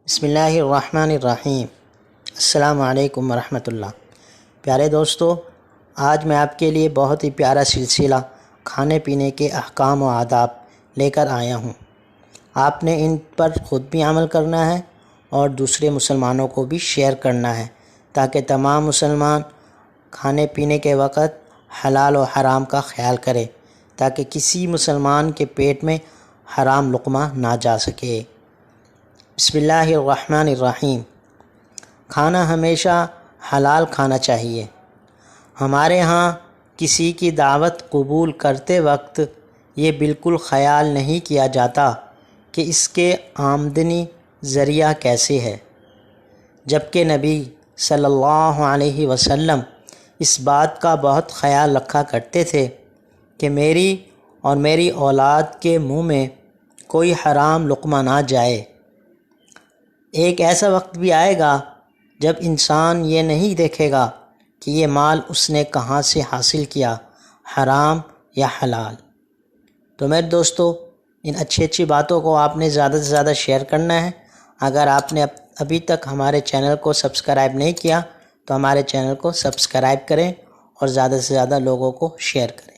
بسم اللہ الرحمن الرحیم۔ السلام علیکم ورحمۃ اللہ۔ پیارے دوستو، آج میں آپ کے لیے بہت ہی پیارا سلسلہ کھانے پینے کے احکام و آداب لے کر آیا ہوں۔ آپ نے ان پر خود بھی عمل کرنا ہے اور دوسرے مسلمانوں کو بھی شیئر کرنا ہے تاکہ تمام مسلمان کھانے پینے کے وقت حلال و حرام کا خیال کرے، تاکہ کسی مسلمان کے پیٹ میں حرام لقمہ نہ جا سکے۔ بسم اللہ الرحمن الرحیم۔ کھانا ہمیشہ حلال کھانا چاہیے۔ ہمارے ہاں کسی کی دعوت قبول کرتے وقت یہ بالکل خیال نہیں کیا جاتا کہ اس کے آمدنی ذریعہ کیسے ہے، جبکہ نبی صلی اللہ علیہ وسلم اس بات کا بہت خیال رکھا کرتے تھے کہ میری اور میری اولاد کے منہ میں کوئی حرام لقمہ نہ جائے۔ ایک ایسا وقت بھی آئے گا جب انسان یہ نہیں دیکھے گا کہ یہ مال اس نے کہاں سے حاصل کیا، حرام یا حلال۔ تو میرے دوستو، ان اچھی باتوں کو آپ نے زیادہ سے زیادہ شیئر کرنا ہے۔ اگر آپ نے ابھی تک ہمارے چینل کو سبسکرائب نہیں کیا تو ہمارے چینل کو سبسکرائب کریں اور زیادہ سے زیادہ لوگوں کو شیئر کریں۔